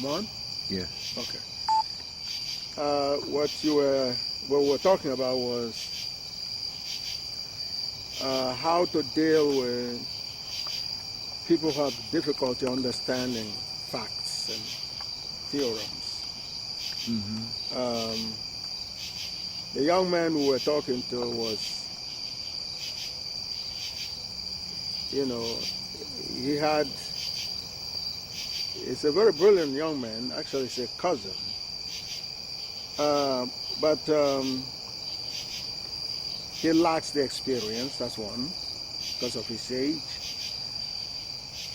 Mon? Yeah. Okay. What we were talking about was how to deal with people who have difficulty understanding facts and theorems. The young man we were talking to was, he's a very brilliant young man. Actually, he's a cousin. But he lacks the experience, that's one, because of his age,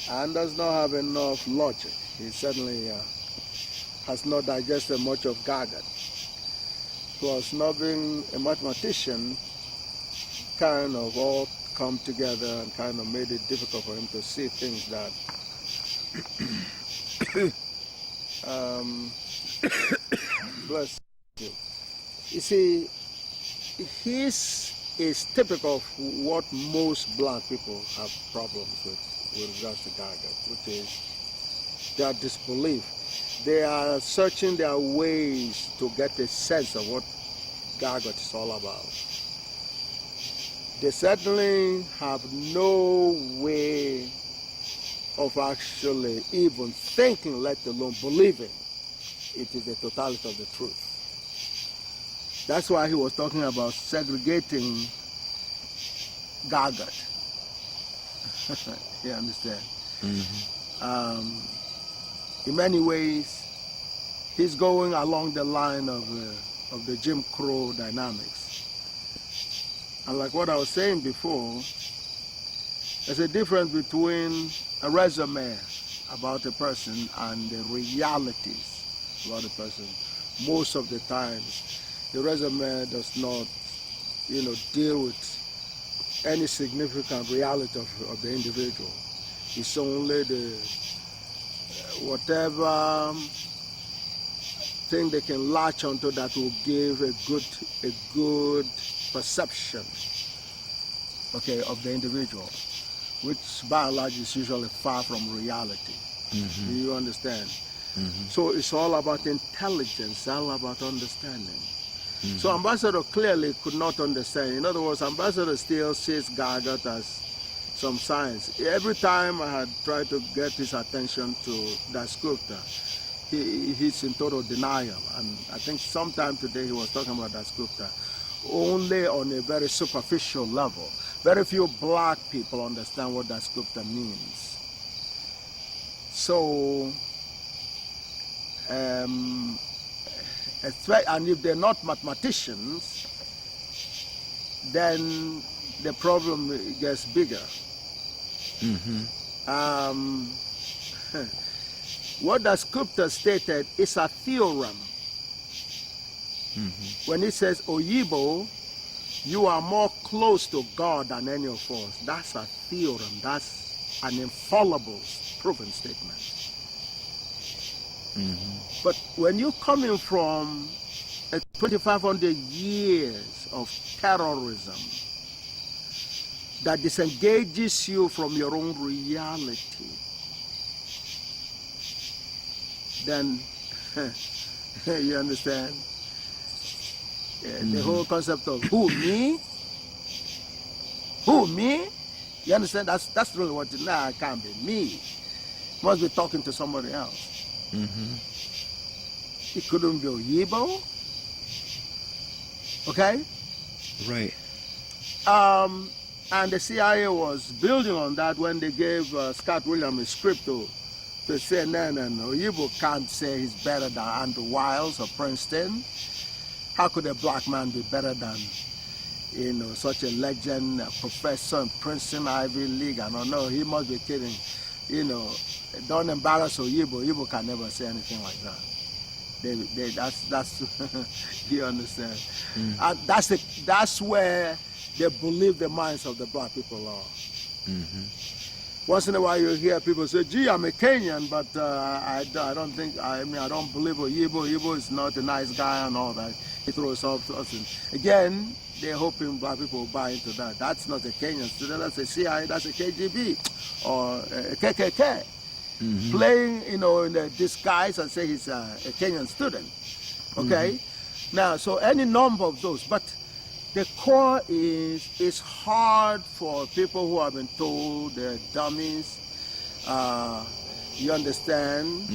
and does not have enough logic. He certainly has not digested much of Gagut. Plus, not being a mathematician, kind of all come together and kind of made it difficult for him to see things that bless you. You see, his is typical of what most black people have problems with regards to Gagut, which is their disbelief. They are searching their ways to get a sense of what Gagut is all about. They certainly have no way of actually even thinking, let alone believing it is the totality of the truth. That's why he was talking about segregating Gagut. You understand? In many ways, he's going along the line of the Jim Crow dynamics. And like what I was saying before, there's a difference between a resume about a person and the realities about a person. Most of the times, the resume does not, deal with any significant reality of the individual. It's only the whatever thing they can latch onto that will give a good perception, okay, of the individual, which by and large is usually far from reality. Do you understand? So it's all about intelligence, all about understanding. So Ambassador clearly could not understand. In other words, Ambassador still sees Gagut as some science. Every time I had tried to get his attention to Dasgupta, he's in total denial. And I think sometime today he was talking about Dasgupta only on a very superficial level. Very few black people understand what Dasgupta means. So, and if they're not mathematicians, then the problem gets bigger. What Dasgupta stated is a theorem. When he says, Oyibo, you are more close to God than any of us. That's a theorem. That's an infallible proven statement. But when you're coming from 2,500 years of terrorism that disengages you from your own reality, then you understand? The whole concept of who, me? Who, me? You understand? That's really what it is. Nah, it can't be me. Must be talking to somebody else. It couldn't be Oyibo. Okay? Right. And the CIA was building on that when they gave Scott Williams a script to say, no, Oyibo can't say he's better than Andrew Wiles of Princeton. How could a black man be better than, such a legend, a professor in Princeton, Ivy League? I don't know, he must be kidding. Don't embarrass Oyibo. Oyibo can never say anything like that. That's you understand? And that's where they believe the minds of the black people are. Once in a while you hear people say, gee, I'm a Kenyan, but I don't believe Oyibo. Oyibo is not a nice guy and all that. He throws off us. Again, they're hoping black people will buy into that. That's not a Kenyan student, that's a CIA, that's a KGB, or a KKK. playing, in a disguise and say he's a Kenyan student. Okay? Now, so any number of those, but the core is it's hard for people who have been told they're dummies, you understand,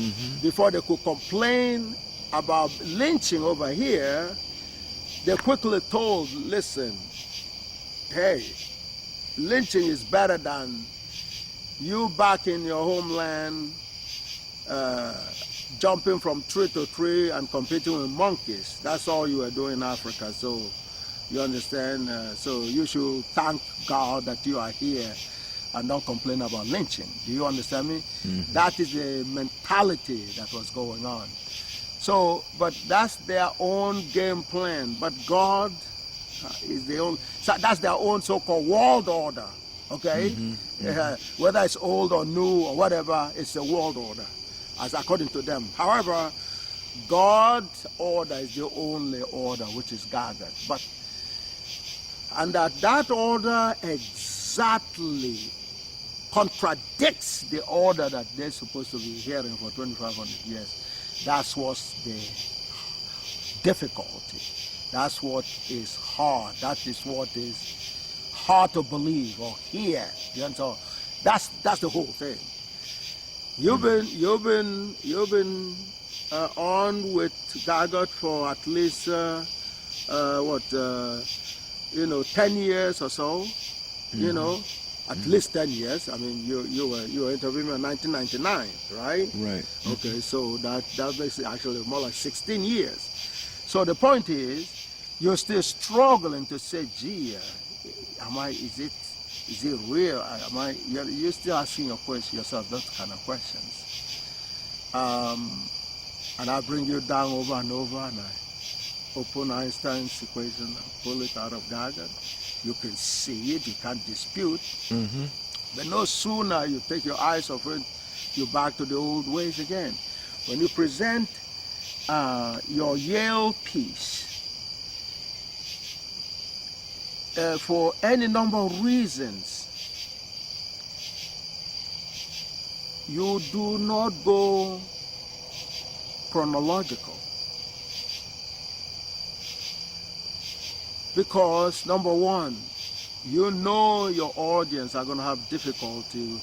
before they could complain about lynching over here, they're quickly told, listen, hey, lynching is better than you back in your homeland jumping from tree to tree and competing with monkeys. That's all you were doing in Africa. So you understand? So you should thank God that you are here and don't complain about lynching. Do you understand me? That is the mentality that was going on. So, but that's their own game plan. But God is the own, so that's their own so-called world order. Okay? Whether it's old or new or whatever, it's a world order, as according to them. However, God's order is the only order, which is Gagut. But, and that order exactly contradicts the order that they're supposed to be hearing for 2,500 years. That's what's the difficulty. That's what is hard. That is what is hard to believe or hear. You understand? That's the whole thing. You've been on with Gagut for at least 10 years or so. You know, at least 10 years. I mean, you were interviewing me in 1999, right? Right. Okay, so that makes it actually more like 16 years. So the point is, you're still struggling to say, gee, is it real? You're still asking yourself those kind of questions. And I bring you down over and over, and I open Einstein's equation and pull it out of Gagut. You can see it, you can't dispute. But no sooner you take your eyes off it, you're back to the old ways again. When you present your Yale piece, for any number of reasons, you do not go chronological. Because, number one, you know your audience are going to have difficulty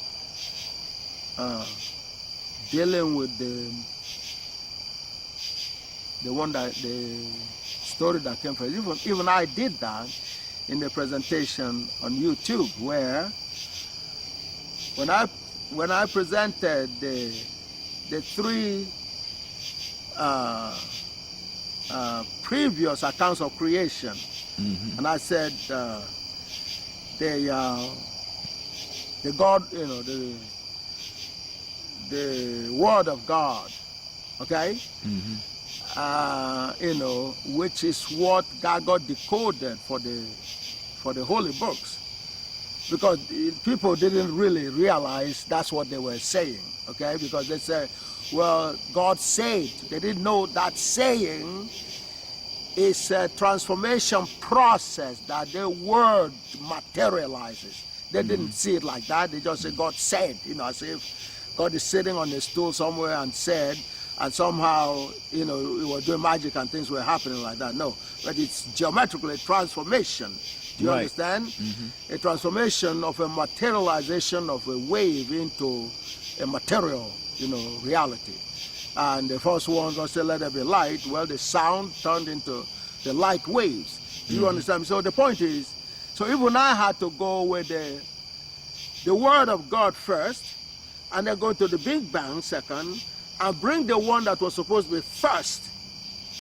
dealing with the story that came from it. Even I did that in the presentation on YouTube, where when I presented the three previous accounts of creation, and I said the God, the Word of God, okay, which is what Gagut decoded for the holy books, because people didn't really realize that's what they were saying, okay, because they said, well, God said. They didn't know that saying is a transformation process that the word materializes. They didn't see it like that. They just said God said, as if God is sitting on a stool somewhere and said, and somehow, we were doing magic and things were happening like that. No, but it's geometrically a transformation. Do you understand? A transformation of a materialization of a wave into a material, reality. And the first one, God said, let there be light. Well, the sound turned into the light waves. Do you understand? So the point is, so even I had to go with the Word of God first, and then go to the Big Bang second, and bring the one that was supposed to be first